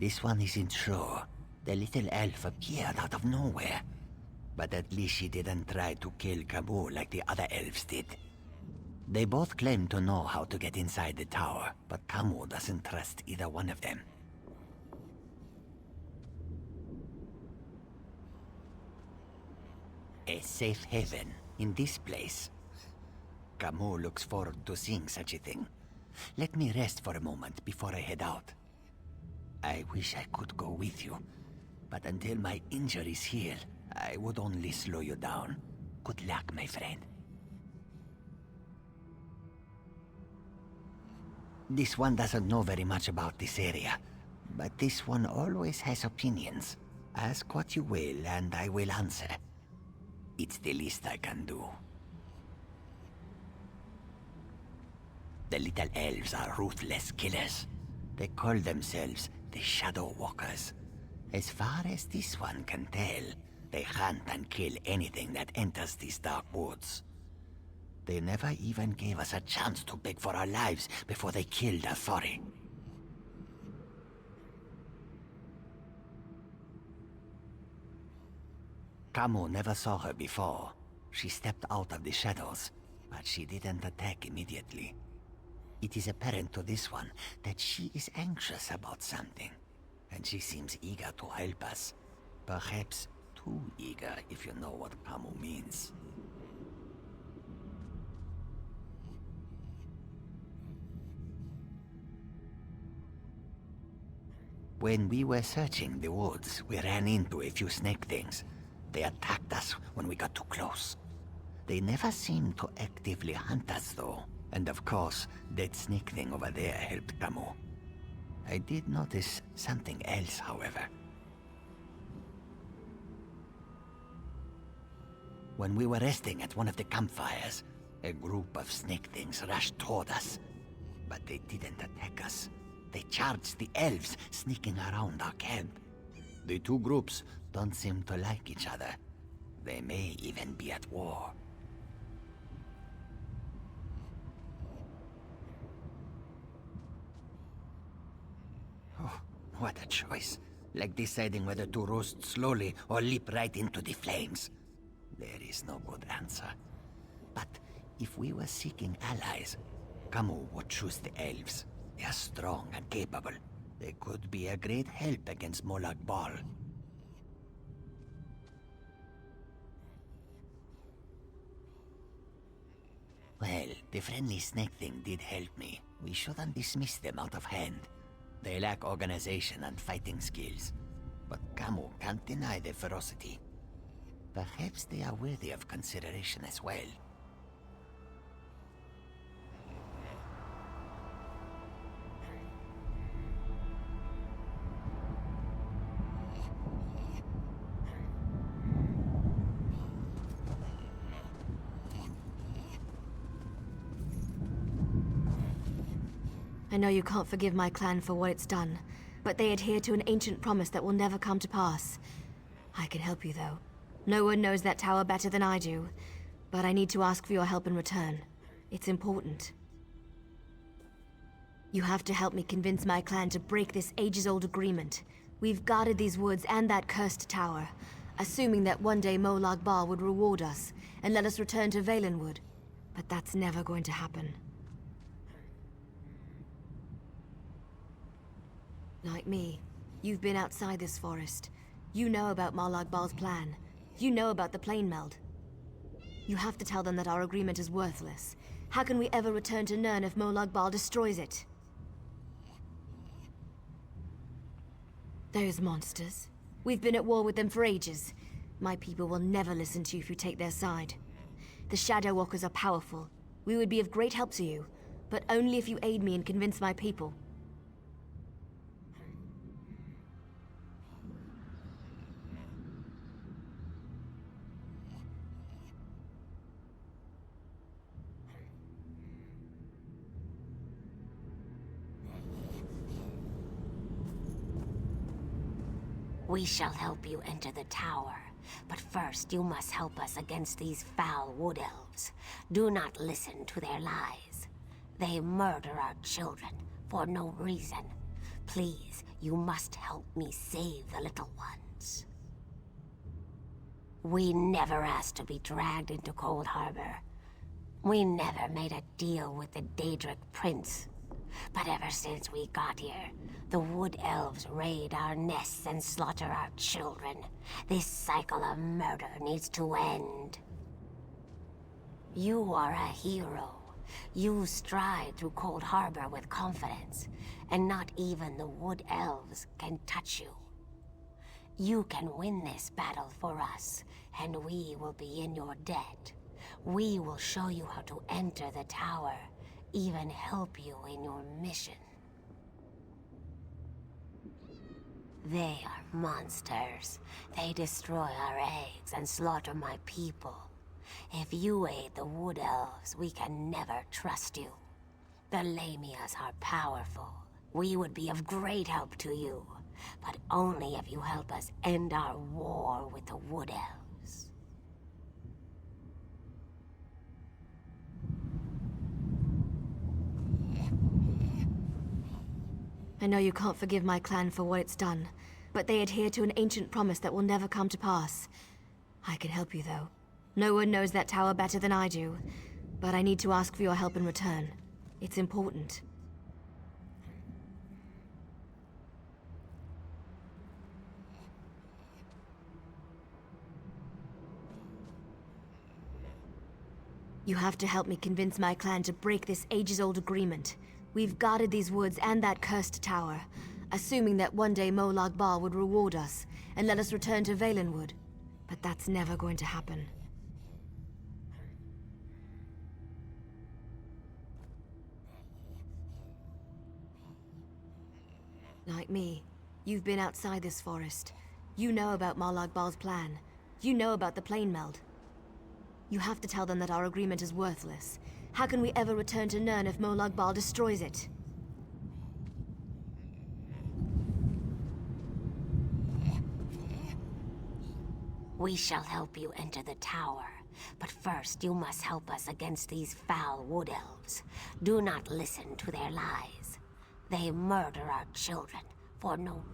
This one isn't sure. The little elf appeared out of nowhere. But at least she didn't try to kill Camus like the other elves did. They both claim to know how to get inside the tower, but Camus doesn't trust either one of them. A safe haven in this place. Camus looks forward to seeing such a thing. Let me rest for a moment before I head out. I wish I could go with you, but until my injuries heal, I would only slow you down. Good luck, my friend. This one doesn't know very much about this area, but this one always has opinions. Ask what you will, and I will answer. It's the least I can do. The little elves are ruthless killers. They call themselves the Shadow Walkers. As far as this one can tell, they hunt and kill anything that enters these dark woods. They never even gave us a chance to beg for our lives before they killed our Thori. Camus never saw her before. She stepped out of the shadows, but she didn't attack immediately. It is apparent to this one that she is anxious about something, and she seems eager to help us. Perhaps too eager, if you know what Camus means. When we were searching the woods, we ran into a few snake things. They attacked us when we got too close. They never seemed to actively hunt us, though. And of course, that snake thing over there helped Camus. I did notice something else, however. When we were resting at one of the campfires, a group of snake things rushed toward us. But they didn't attack us. They charged the elves sneaking around our camp. The two groups don't seem to like each other. They may even be at war. Oh, what a choice. Like deciding whether to roast slowly or leap right into the flames. There is no good answer. But if we were seeking allies, Camus would choose the elves. They are strong and capable. They could be a great help against Molag Bal. Well, the friendly snake thing did help me. We shouldn't dismiss them out of hand. They lack organization and fighting skills. But Camus can't deny their ferocity. Perhaps they are worthy of consideration as well. I know you can't forgive my clan for what it's done, but they adhere to an ancient promise that will never come to pass. I can help you, though. No one knows that tower better than I do, but I need to ask for your help in return. It's important. You have to help me convince my clan to break this ages-old agreement. We've guarded these woods and that cursed tower, assuming that one day Molag Bal would reward us and let us return to Valenwood. But that's never going to happen. Like me, you've been outside this forest. You know about Molag Bal's plan. You know about the plane meld. You have to tell them that our agreement is worthless. How can we ever return to Nirn if Molag Bal destroys it? Those monsters. We've been at war with them for ages. My people will never listen to you if you take their side. The Shadow Walkers are powerful. We would be of great help to you, but only if you aid me and convince my people. We shall help you enter the tower, but first you must help us against these foul wood elves. Do not listen to their lies. They murder our children for no reason. Please, you must help me save the little ones. We never asked to be dragged into Cold Harbor. We never made a deal with the Daedric Prince. But ever since we got here, the Wood Elves raid our nests and slaughter our children. This cycle of murder needs to end. You are a hero. You stride through Cold Harbor with confidence, and not even the Wood Elves can touch you. You can win this battle for us, and we will be in your debt. We will show you how to enter the tower, even help you in your mission. They are monsters. They destroy our eggs and slaughter my people. If you aid the Wood Elves, we can never trust you. The Lamias are powerful. We would be of great help to you, but only if you help us end our war with the Wood Elves. I know you can't forgive my clan for what it's done, but they adhere to an ancient promise that will never come to pass. I can help you, though. No one knows that tower better than I do, but I need to ask for your help in return. It's important. You have to help me convince my clan to break this ages-old agreement. We've guarded these woods and that cursed tower, assuming that one day Molag Bal would reward us and let us return to Valenwood. But that's never going to happen. Like me, you've been outside this forest. You know about Molag Bal's plan. You know about the plane meld. You have to tell them that our agreement is worthless. How can we ever return to Nirn if Molag Bal destroys it? We shall help you enter the tower, but first you must help us against these foul Wood Elves. Do not listen to their lies. They murder our children for no...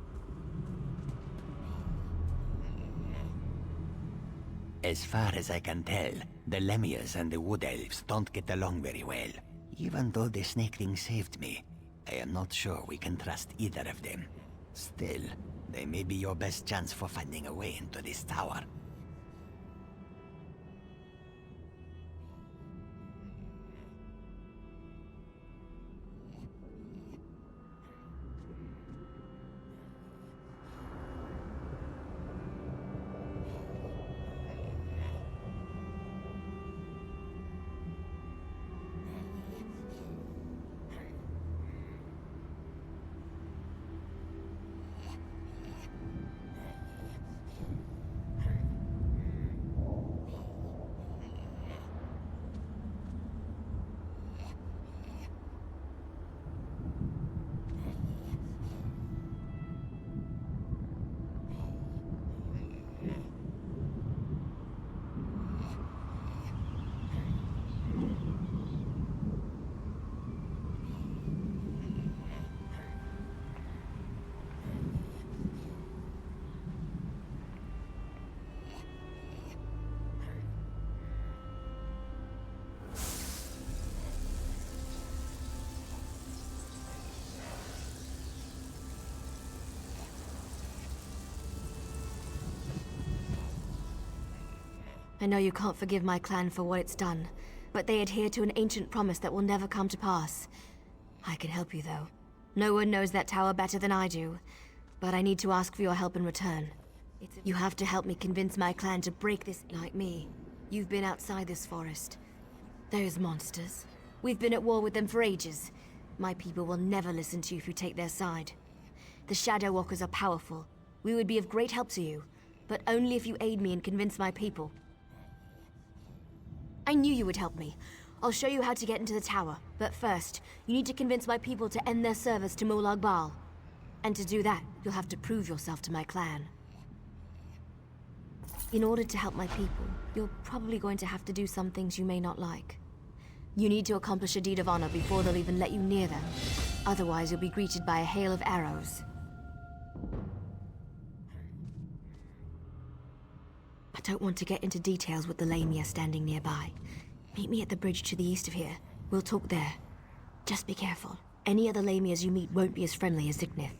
As far as I can tell, the Lamias and the Wood Elves don't get along very well. Even though the snake thing saved me, I am not sure we can trust either of them. Still, they may be your best chance for finding a way into this tower. I know you can't forgive my clan for what it's done, but they adhere to an ancient promise that will never come to pass. I can help you, though. No one knows that tower better than I do, but I need to ask for your help in return. You have to help me convince my clan to break this... Like me, you've been outside this forest. Those monsters. We've been at war with them for ages. My people will never listen to you if you take their side. The Shadow Walkers are powerful. We would be of great help to you, but only if you aid me and convince my people. I knew you would help me. I'll show you how to get into the tower, but first, you need to convince my people to end their service to Molag Bal. And to do that, you'll have to prove yourself to my clan. In order to help my people, you're probably going to have to do some things you may not like. You need to accomplish a deed of honor before they'll even let you near them. Otherwise, you'll be greeted by a hail of arrows. I don't want to get into details with the Lamia standing nearby. Meet me at the bridge to the east of here. We'll talk there. Just be careful. Any other Lamias you meet won't be as friendly as Zignith.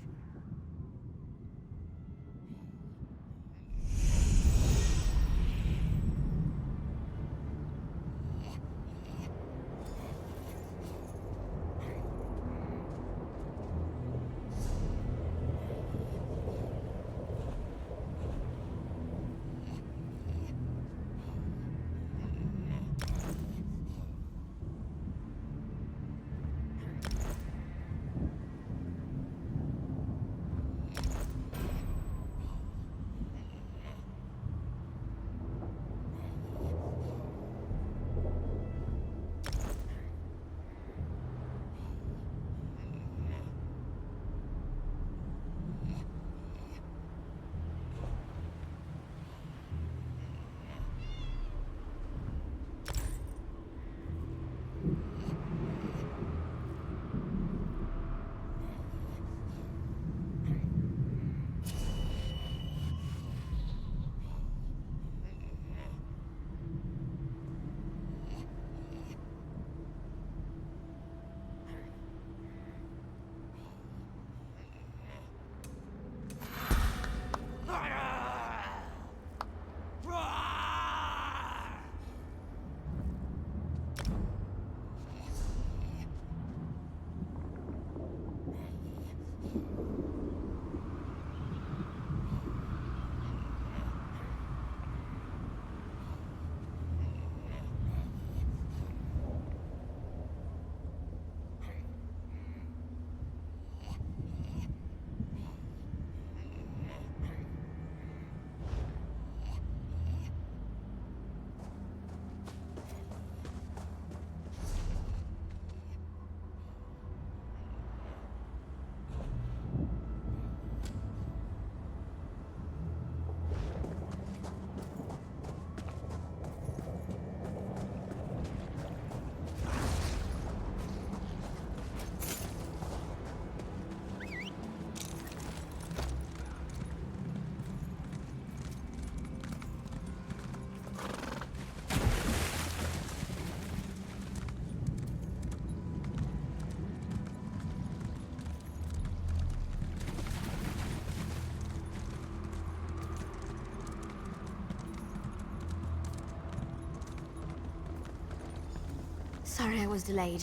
Sorry I was delayed.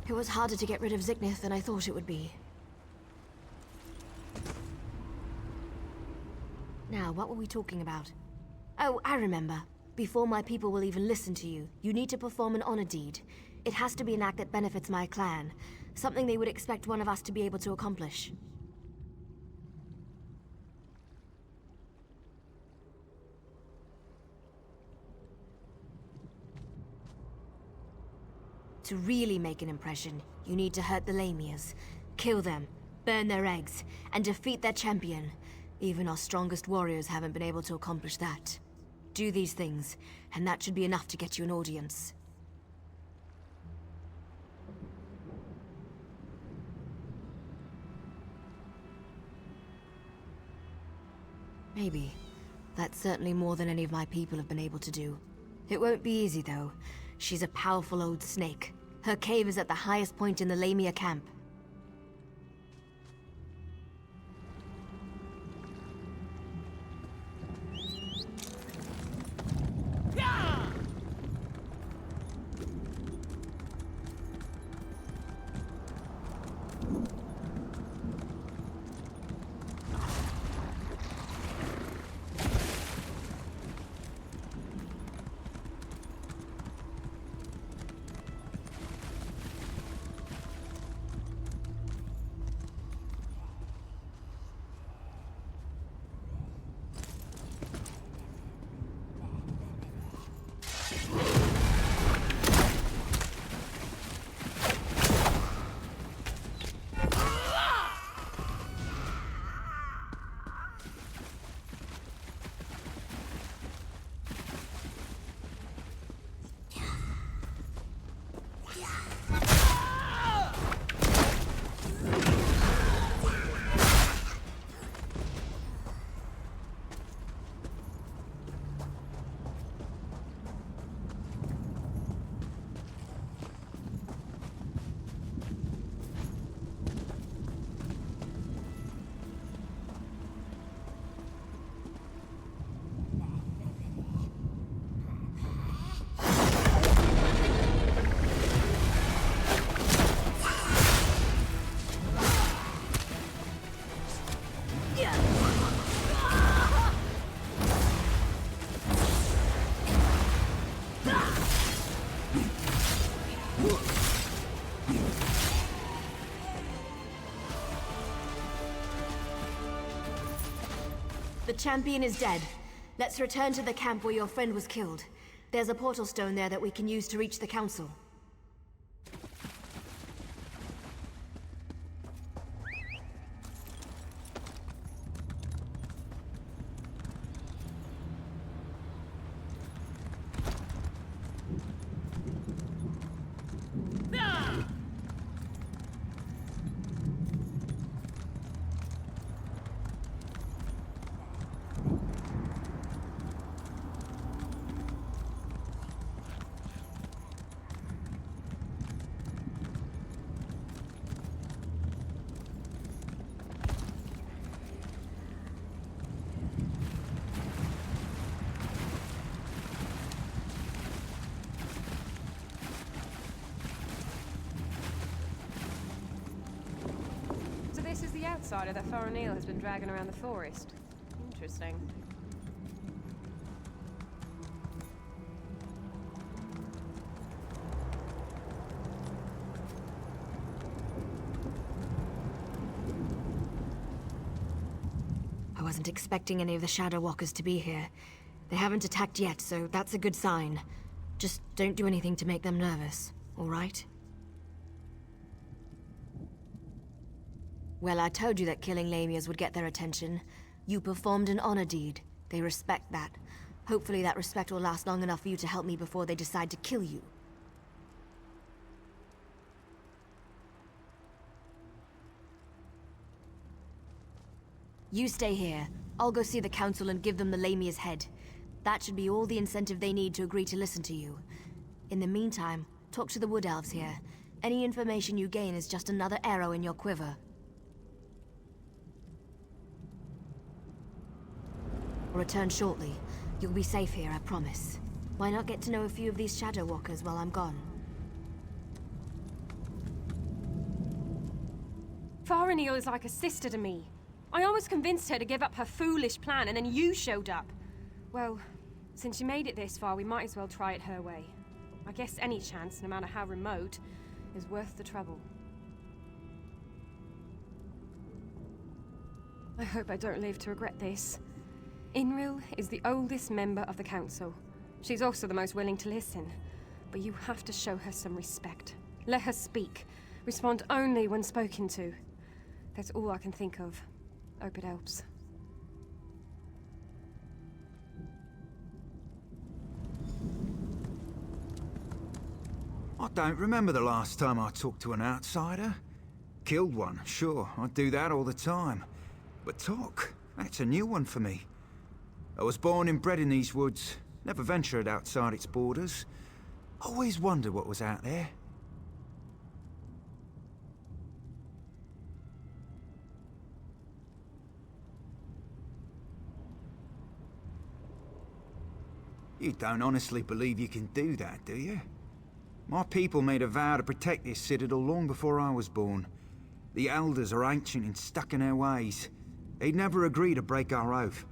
It was harder to get rid of Zignith than I thought it would be. Now, what were we talking about? Oh, I remember. Before my people will even listen to you, you need to perform an honor deed. It has to be an act that benefits my clan. Something they would expect one of us to be able to accomplish. To really make an impression, you need to hurt the Lamias, kill them, burn their eggs, and defeat their champion. Even our strongest warriors haven't been able to accomplish that. Do these things, and that should be enough to get you an audience. Maybe. That's certainly more than any of my people have been able to do. It won't be easy, though. She's a powerful old snake. Her cave is at the highest point in the Lamia camp. The champion is dead. Let's return to the camp where your friend was killed. There's a portal stone there that we can use to reach the council. This is the outsider that Faranil has been dragging around the forest. Interesting. I wasn't expecting any of the Shadow Walkers to be here. They haven't attacked yet, so that's a good sign. Just don't do anything to make them nervous, all right? Well, I told you that killing Lamias would get their attention. You performed an honor deed. They respect that. Hopefully that respect will last long enough for you to help me before they decide to kill you. You stay here. I'll go see the council and give them the Lamia's head. That should be all the incentive they need to agree to listen to you. In the meantime, talk to the Wood Elves here. Any information you gain is just another arrow in your quiver. I'll return shortly. You'll be safe here, I promise. Why not get to know a few of these Shadow Walkers while I'm gone? Faranil is like a sister to me. I almost convinced her to give up her foolish plan, and then you showed up. Well, since you made it this far, we might as well try it her way. I guess any chance, no matter how remote, is worth the trouble. I hope I don't live to regret this. Inril is the oldest member of the council. She's also the most willing to listen. But you have to show her some respect. Let her speak. Respond only when spoken to. That's all I can think of. Hope it helps. I don't remember the last time I talked to an outsider. Killed one, sure, I do that all the time. But talk, that's a new one for me. I was born and bred in these woods, never ventured outside its borders. Always wondered what was out there. You don't honestly believe you can do that, do you? My people made a vow to protect this citadel long before I was born. The elders are ancient and stuck in their ways. They'd never agree to break our oath.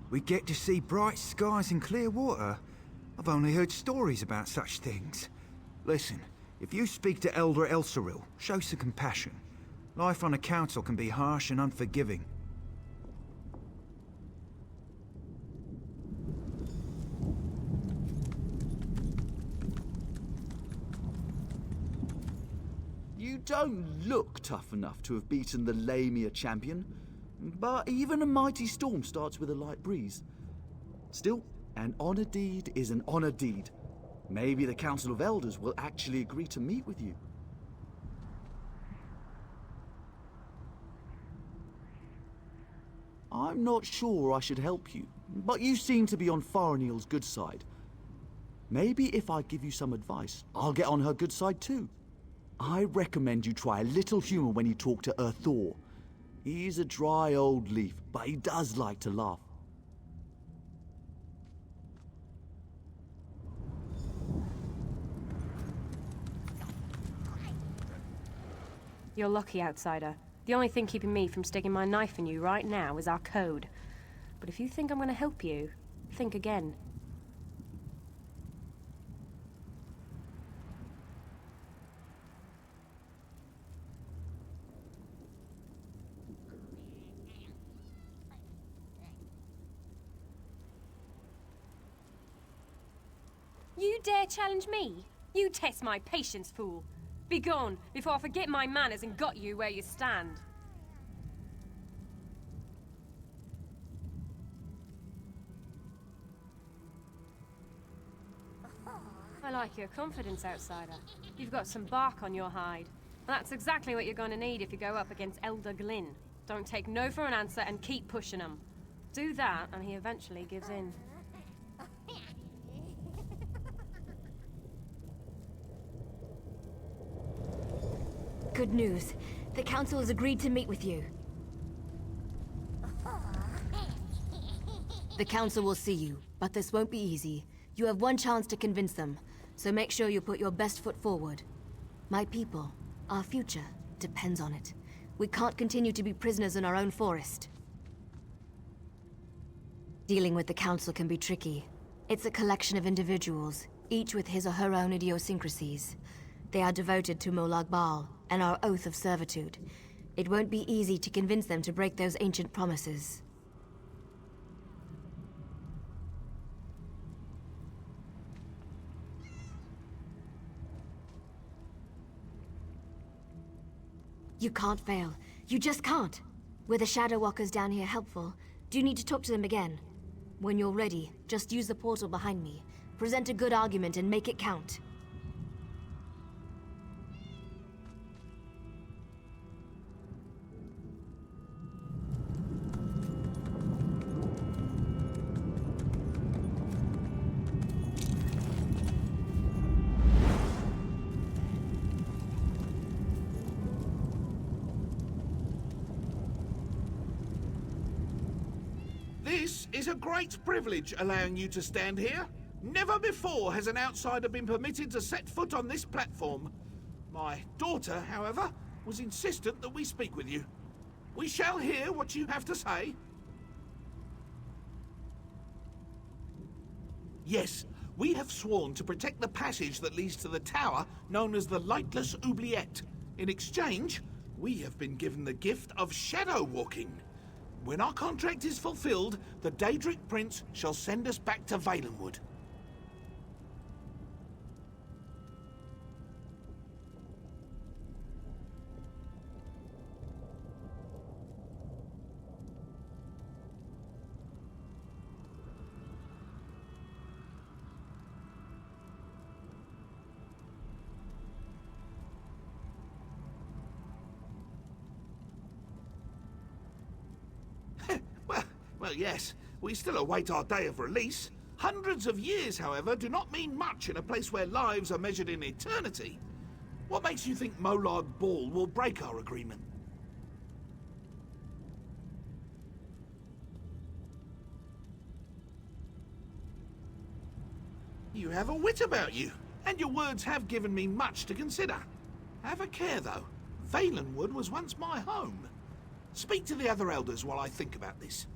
We get to see bright skies and clear water. I've only heard stories about such things. Listen, if you speak to Elder Elsoril, show some compassion. Life on a council can be harsh and unforgiving. You don't look tough enough to have beaten the Lamia champion, but even a mighty storm starts with a light breeze. Still, an honor deed is an honor deed. Maybe the Council of Elders will actually agree to meet with you. I'm not sure I should help you, but you seem to be on Faranil's good side. Maybe if I give you some advice, I'll get on her good side too. I recommend you try a little humor when you talk to Thor. He's a dry old leaf, but he does like to laugh. You're lucky, outsider. The only thing keeping me from sticking my knife in you right now is our code. But if you think I'm going to help you, think again. You dare challenge me? You test my patience, fool. Begone, before I forget my manners and got you where you stand. I like your confidence, outsider. You've got some bark on your hide. That's exactly what you're gonna need if you go up against Elder Glynn. Don't take no for an answer and keep pushing him. Do that, and he eventually gives in. Good news. The council has agreed to meet with you. The council will see you, but this won't be easy. You have one chance to convince them, so make sure you put your best foot forward. My people, our future, depends on it. We can't continue to be prisoners in our own forest. Dealing with the council can be tricky. It's a collection of individuals, each with his or her own idiosyncrasies. They are devoted to Molag Bal and our oath of servitude. It won't be easy to convince them to break those ancient promises. You can't fail. You just can't. Were the Shadow Walkers down here helpful? Do you need to talk to them again? When you're ready, just use the portal behind me. Present a good argument and make it count. This is a great privilege allowing you to stand here. Never before has an outsider been permitted to set foot on this platform. My daughter, however, was insistent that we speak with you. We shall hear what you have to say. Yes, we have sworn to protect the passage that leads to the tower known as the Lightless Oubliette. In exchange, we have been given the gift of shadow walking. When our contract is fulfilled, the Daedric Prince shall send us back to Valenwood. Well, yes, we still await our day of release. Hundreds of years, however, do not mean much in a place where lives are measured in eternity. What makes you think Molag Bal will break our agreement? You have a wit about you, and your words have given me much to consider. Have a care, though. Valenwood was once my home. Speak to the other elders while I think about this.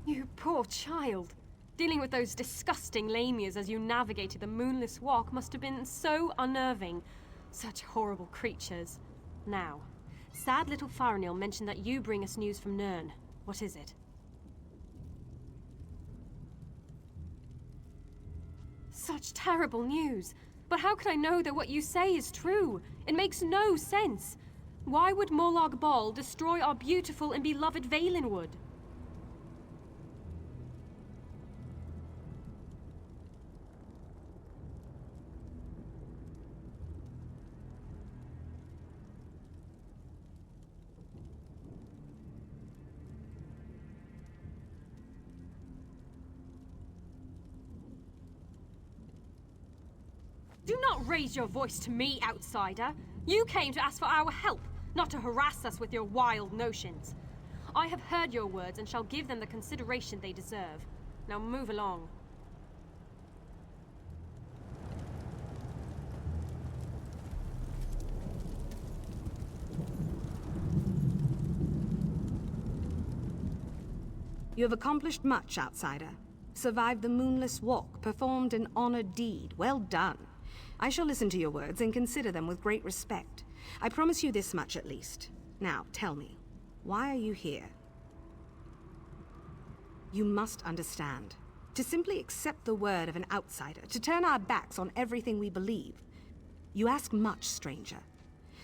You poor child. Dealing with those disgusting lamias as you navigated the Moonless Walk must have been so unnerving. Such horrible creatures. Now, sad little Farinil mentioned that you bring us news from Nirn. What is it? Such terrible news. But how can I know that what you say is true? It makes no sense. Why would Molag Bal destroy our beautiful and beloved Valenwood? Do not raise your voice to me, outsider. You came to ask for our help, not to harass us with your wild notions. I have heard your words and shall give them the consideration they deserve. Now move along. You have accomplished much, outsider. Survived the Moonless Walk, performed an honored deed. Well done. I shall listen to your words and consider them with great respect. I promise you this much at least. Now, tell me, why are you here? You must understand. To simply accept the word of an outsider, to turn our backs on everything we believe. You ask much, stranger.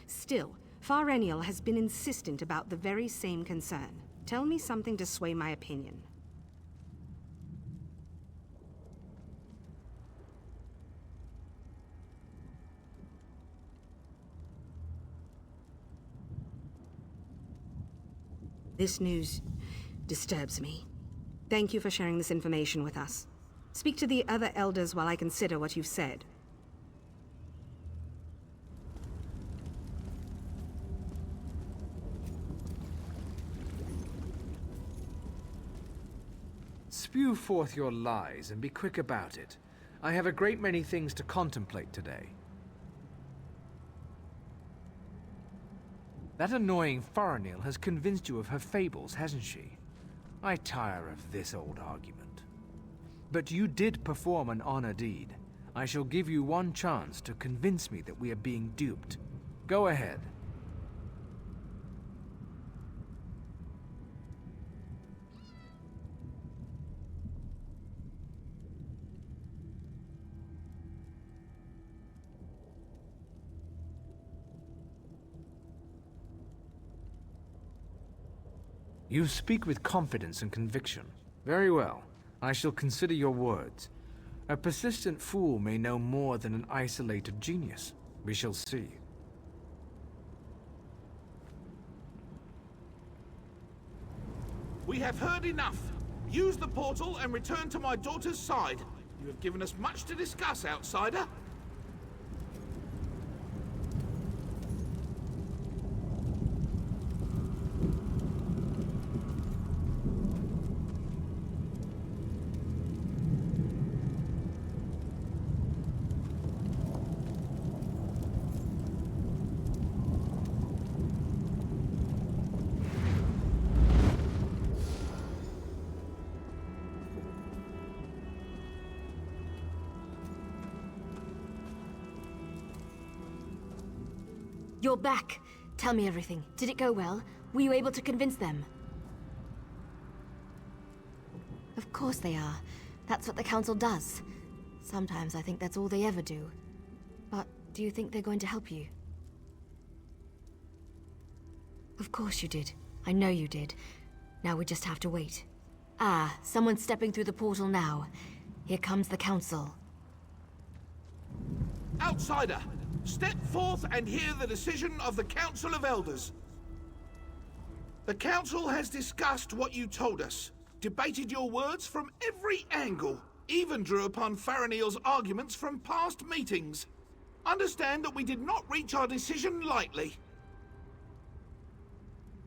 Still, Farenial has been insistent about the very same concern. Tell me something to sway my opinion. This news disturbs me. Thank you for sharing this information with us. Speak to the other elders while I consider what you've said. Spew forth your lies and be quick about it. I have a great many things to contemplate today. That annoying Farenial has convinced you of her fables, hasn't she? I tire of this old argument. But you did perform an honor deed. I shall give you one chance to convince me that we are being duped. Go ahead. You speak with confidence and conviction. Very well. I shall consider your words. A persistent fool may know more than an isolated genius. We shall see. We have heard enough. Use the portal and return to my daughter's side. You have given us much to discuss, outsider. You're back. Tell me everything. Did it go well? Were you able to convince them? Of course they are. That's what the Council does. Sometimes I think that's all they ever do. But do you think they're going to help you? Of course you did. I know you did. Now we just have to wait. Ah, someone's stepping through the portal now. Here comes the Council. Outsider, step forth and hear the decision of the Council of Elders. The Council has discussed what you told us, debated your words from every angle, even drew upon Farenial's arguments from past meetings. Understand that we did not reach our decision lightly.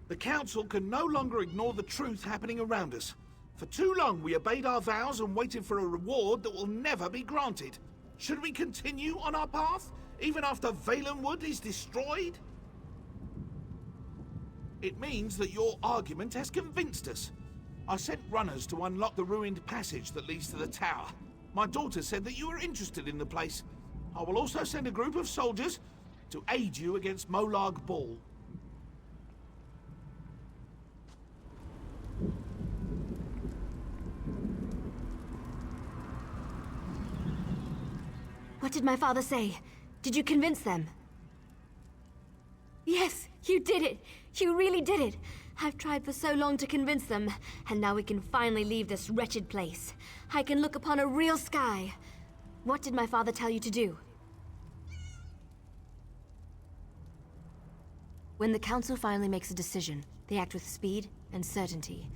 The Council can no longer ignore the truth happening around us. For too long we obeyed our vows and waited for a reward that will never be granted. Should we continue on our path, even after Valenwood is destroyed? It means that your argument has convinced us. I sent runners to unlock the ruined passage that leads to the tower. My daughter said that you were interested in the place. I will also send a group of soldiers to aid you against Molag Bal. What did my father say? Did you convince them? Yes, you did it! You really did it! I've tried for so long to convince them, and now we can finally leave this wretched place. I can look upon a real sky. What did my father tell you to do? When the Council finally makes a decision, they act with speed and certainty.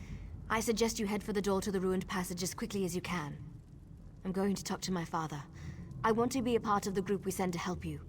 I suggest you head for the door to the ruined passage as quickly as you can. I'm going to talk to my father. I want to be a part of the group we send to help you.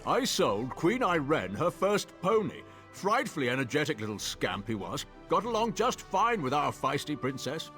I sold Queen Irene her first pony. Frightfully energetic little scamp he was. Got along just fine with our feisty princess.